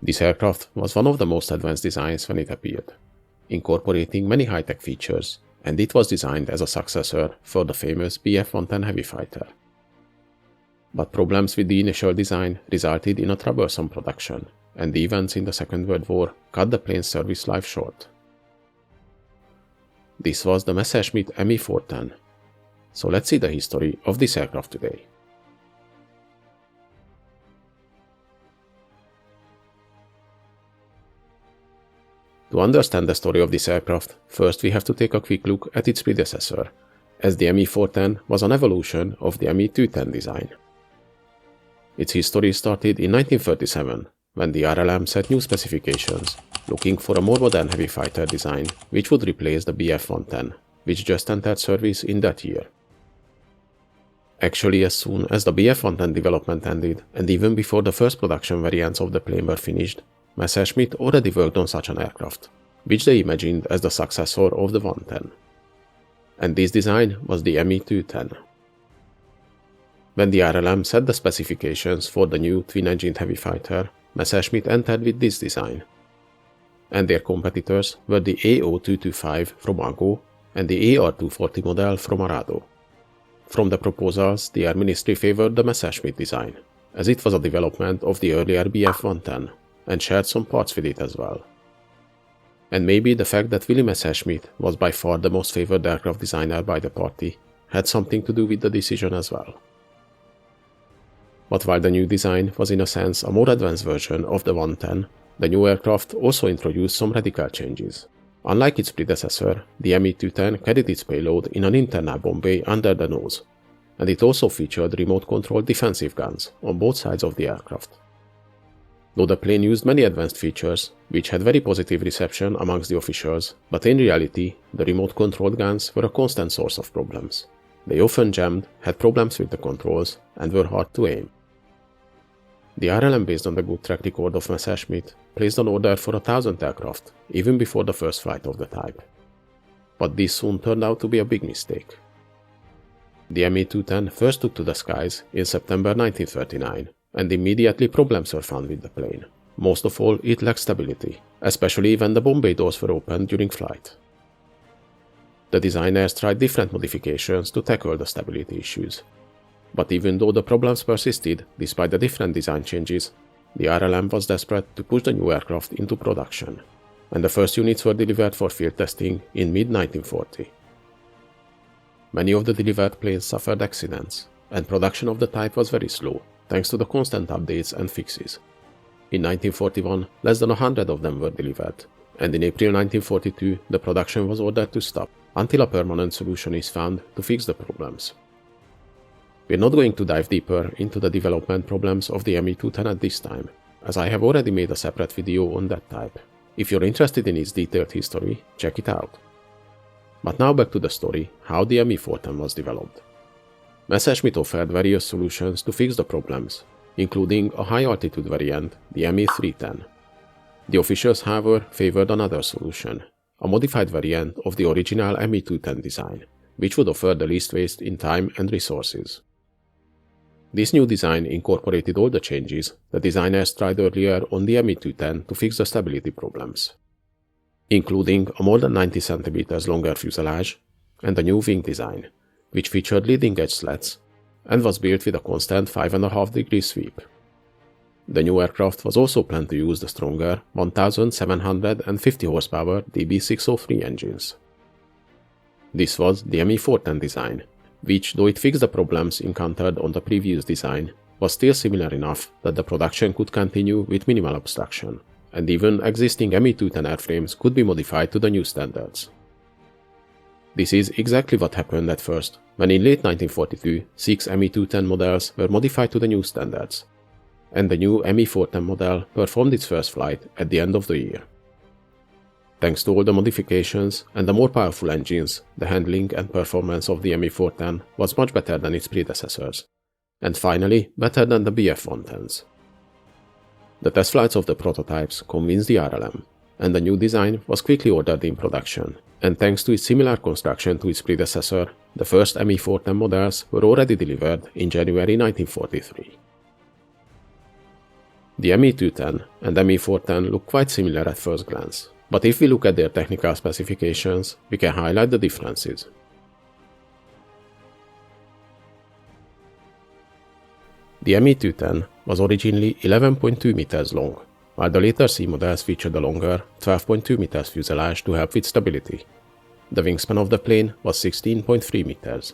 This aircraft was one of the most advanced designs when it appeared, incorporating many high-tech features, and it was designed as a successor for the famous Bf-110 heavy fighter. But problems with the initial design resulted in a troublesome production, and the events in the Second World War cut the plane's service life short. This was the Messerschmitt Me410. So let's see the history of this aircraft today. To understand the story of this aircraft, first we have to take a quick look at its predecessor, as the Me410 was an evolution of the Me210 design. Its history started in 1937, when the RLM set new specifications, looking for a more modern heavy fighter design which would replace the Bf-110, which just entered service in that year. Actually, as soon as the Bf-110 development ended, and even before the first production variants of the plane were finished, Messerschmitt already worked on such an aircraft, which they imagined as the successor of the 110. And this design was the Me210. When the RLM set the specifications for the new twin-engined heavy fighter, Messerschmitt entered with this design. And their competitors were the AO225 from AGO and the AR240 model from Arado. From the proposals, the Air Ministry favored the Messerschmitt design, as it was a development of the earlier Bf-110, and shared some parts with it as well. And maybe the fact that Willy Messerschmitt was by far the most favored aircraft designer by the party had something to do with the decision as well. But while the new design was in a sense a more advanced version of the 110, the new aircraft also introduced some radical changes. Unlike its predecessor, the Me210 carried its payload in an internal bomb bay under the nose, and it also featured remote-controlled defensive guns on both sides of the aircraft. Though the plane used many advanced features, which had very positive reception amongst the officials, but in reality, the remote-controlled guns were a constant source of problems. They often jammed, had problems with the controls, and were hard to aim. The RLM, based on the good track record of Messerschmitt, placed an order for 1,000 aircraft, even before the first flight of the type. But this soon turned out to be a big mistake. The Me210 first took to the skies in September 1939, and immediately problems were found with the plane. Most of all, it lacked stability, especially when the bomb bay doors were opened during flight. The designers tried different modifications to tackle the stability issues. But even though the problems persisted, despite the different design changes, the RLM was desperate to push the new aircraft into production, and the first units were delivered for field testing in mid-1940. Many of the delivered planes suffered accidents, and production of the type was very slow, thanks to the constant updates and fixes. In 1941, less than 100 of them were delivered, and in April 1942 the production was ordered to stop, until a permanent solution is found to fix the problems. We're not going to dive deeper into the development problems of the Me210 at this time, as I have already made a separate video on that type. If you're interested in its detailed history, check it out. But now back to the story, how the Me410 was developed. Messerschmitt offered various solutions to fix the problems, including a high-altitude variant, the Me310. The officials, however, favored another solution, a modified variant of the original Me210 design, which would offer the least waste in time and resources. This new design incorporated all the changes the designers tried earlier on the Me210 to fix the stability problems, including a more than 90 cm longer fuselage and a new wing design, which featured leading-edge slats and was built with a constant 5.5-degree sweep. The new aircraft was also planned to use the stronger 1,750 horsepower DB603 engines. This was the Me410 design, which, though it fixed the problems encountered on the previous design, was still similar enough that the production could continue with minimal obstruction, and even existing Me210 airframes could be modified to the new standards. This is exactly what happened at first, when in late 1942 6 Me210 models were modified to the new standards, and the new Me410 model performed its first flight at the end of the year. Thanks to all the modifications and the more powerful engines, the handling and performance of the Me410 was much better than its predecessors, and finally better than the Bf-110s. The test flights of the prototypes convinced the RLM, and the new design was quickly ordered in production, and thanks to its similar construction to its predecessor, the first Me410 models were already delivered in January 1943. The Me210 and Me410 look quite similar at first glance, but if we look at their technical specifications, we can highlight the differences. The Me210 was originally 11.2 meters long, while the later C models featured a longer 12.2 meters fuselage to help with stability. The wingspan of the plane was 16.3 meters.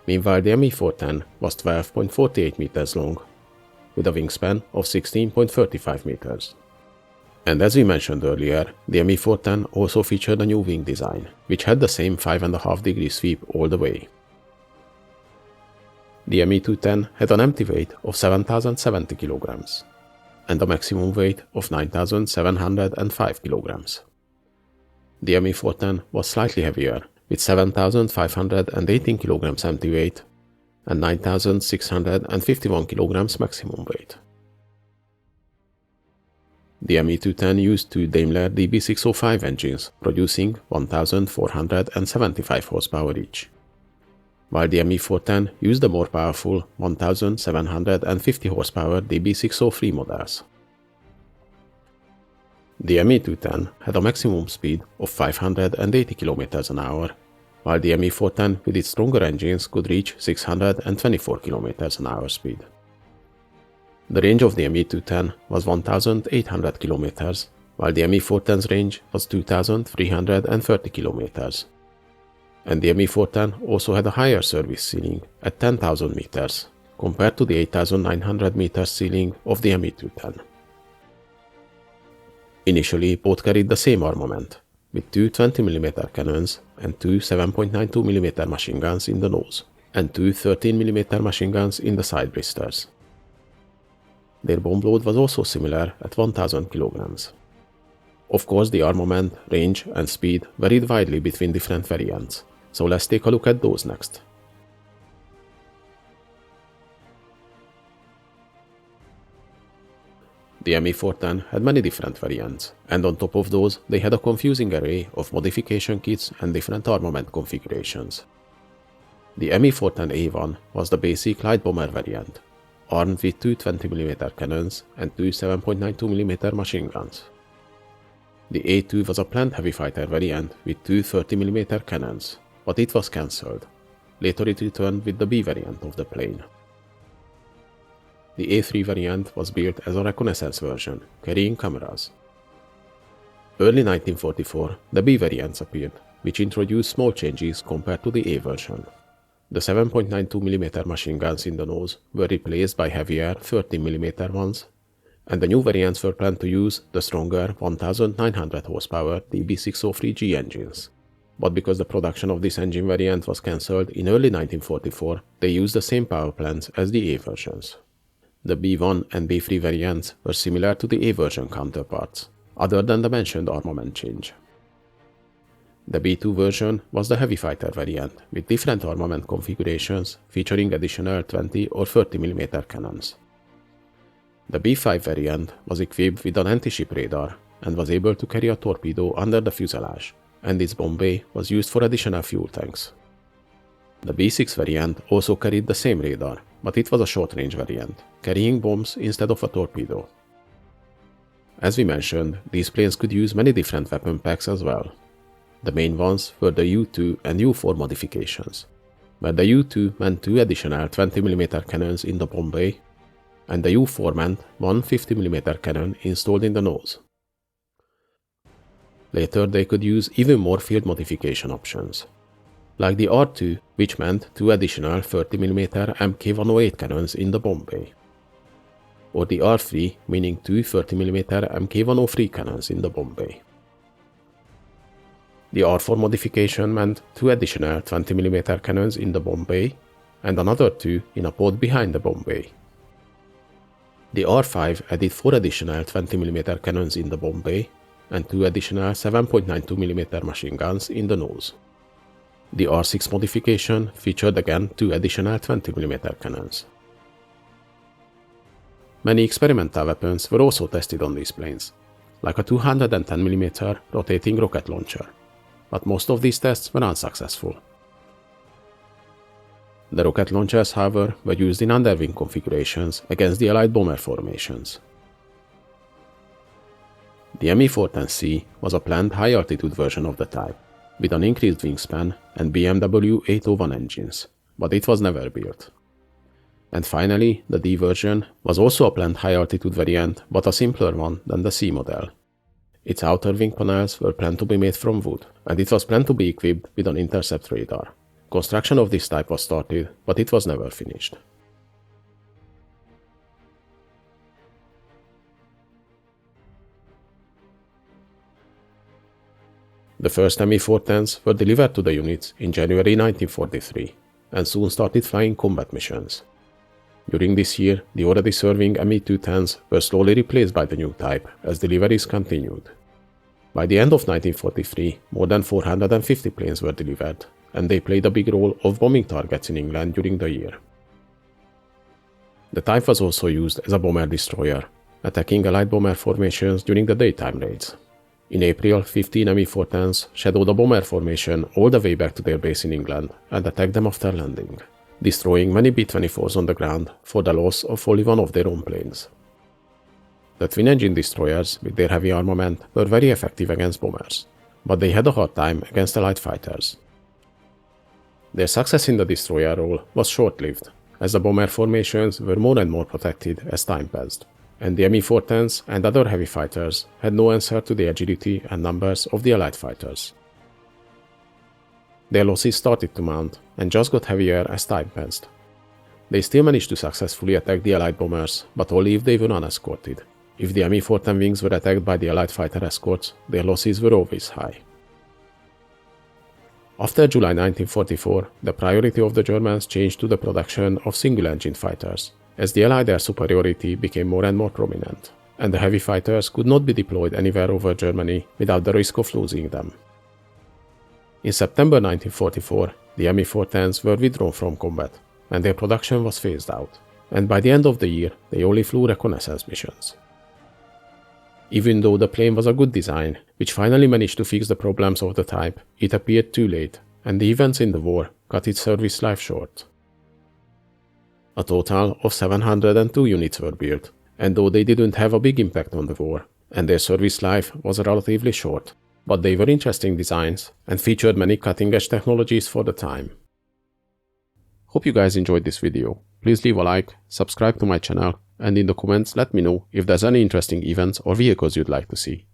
Meanwhile, the Me410 was 12.48 meters long, with a wingspan of 16.35 meters. And as we mentioned earlier, the Me410 also featured a new wing design, which had the same 5.5 degree sweep all the way. The Me210 had an empty weight of 7,070 kilograms and a maximum weight of 9,705 kilograms. The Me410 was slightly heavier, with 7,518 kilograms empty weight and 9,651 kilograms maximum weight. The Me210 used two Daimler DB605 engines, producing 1,475 horsepower each, while the Me410 used the more powerful 1,750 horsepower DB603 models. The Me210 had a maximum speed of 580 km an hour, while the Me410 with its stronger engines could reach 624 km an hour speed. The range of the Me210 was 1,800 km, while the Me410's range was 2,330 km. And the Me410 also had a higher service ceiling at 10,000 meters, compared to the 8,900 meters ceiling of the Me210. Initially, both carried the same armament, with two 20mm cannons and two 7.92mm machine guns in the nose, and two 13mm machine guns in the side blisters. Their bomb load was also similar at 1,000 kilograms. Of course, the armament, range, and speed varied widely between different variants, so let's take a look at those next. The Me410 had many different variants, and on top of those, they had a confusing array of modification kits and different armament configurations. The Me410A1 was the basic light bomber variant, armed with two 20mm cannons and two 7.92mm machine guns. The A2 was a planned heavy fighter variant with two 30mm cannons, but it was cancelled. Later it returned with the B variant of the plane. The A3 variant was built as a reconnaissance version, carrying cameras. Early 1944, the B variants appeared, which introduced small changes compared to the A version. The 7.92mm machine guns in the nose were replaced by heavier 13mm ones, and the new variants were planned to use the stronger 1,900 horsepower DB603G engines. But because the production of this engine variant was cancelled in early 1944, they used the same power plants as the A versions. The B1 and B3 variants were similar to the A version counterparts, other than the mentioned armament change. The B2 version was the heavy fighter variant with different armament configurations featuring additional 20 or 30mm cannons. The B5 variant was equipped with an anti-ship radar and was able to carry a torpedo under the fuselage, and its bomb bay was used for additional fuel tanks. The B6 variant also carried the same radar, but it was a short-range variant, carrying bombs instead of a torpedo. As we mentioned, these planes could use many different weapon packs as well. The main ones were the U2 and U4 modifications, where the U2 meant two additional 20mm cannons in the bomb bay, and the U4 meant one 50mm cannon installed in the nose. Later they could use even more field modification options, like the R2, which meant two additional 30mm Mk108 cannons in the bomb bay, or the R3, meaning two 30mm Mk103 cannons in the bomb bay. The R4 modification meant two additional 20mm cannons in the bomb bay, and another two in a pod behind the bomb bay. The R5 added four additional 20mm cannons in the bomb bay, and two additional 7.92mm machine guns in the nose. The R6 modification featured again two additional 20mm cannons. Many experimental weapons were also tested on these planes, like a 210mm rotating rocket launcher, but most of these tests were unsuccessful. The rocket launchers, however, were used in underwing configurations against the Allied bomber formations. The Me410C was a planned high-altitude version of the type, with an increased wingspan and BMW 801 engines, but it was never built. And finally, the D version was also a planned high-altitude variant, but a simpler one than the C model. Its outer wing panels were planned to be made from wood, and it was planned to be equipped with an intercept radar. Construction of this type was started, but it was never finished. The first Me410s were delivered to the units in January 1943, and soon started flying combat missions. During this year, the already serving Me210s were slowly replaced by the new type as deliveries continued. By the end of 1943, more than 450 planes were delivered, and they played a big role of bombing targets in England during the year. The type was also used as a bomber destroyer, attacking Allied bomber formations during the daytime raids. In April, 15 Me410s shadowed a bomber formation all the way back to their base in England and attacked them after landing, destroying many B-24s on the ground for the loss of only one of their own planes. The twin-engine destroyers, with their heavy armament, were very effective against bombers, but they had a hard time against Allied fighters. Their success in the destroyer role was short-lived, as the bomber formations were more and more protected as time passed, and the Me410s and other heavy fighters had no answer to the agility and numbers of the Allied fighters. Their losses started to mount and just got heavier as time passed. They still managed to successfully attack the Allied bombers, but only if they were unescorted. If the Me410 wings were attacked by the Allied fighter escorts, their losses were always high. After July 1944, the priority of the Germans changed to the production of single-engine fighters, as the Allied air superiority became more and more prominent, and the heavy fighters could not be deployed anywhere over Germany without the risk of losing them. In September 1944, the Me410s were withdrawn from combat, and their production was phased out, and by the end of the year they only flew reconnaissance missions. Even though the plane was a good design, which finally managed to fix the problems of the type, it appeared too late, and the events in the war cut its service life short. A total of 702 units were built, and though they didn't have a big impact on the war, and their service life was relatively short, but they were interesting designs and featured many cutting-edge technologies for the time. Hope you guys enjoyed this video. Please leave a like, subscribe to my channel, and in the comments let me know if there's any interesting events or vehicles you'd like to see.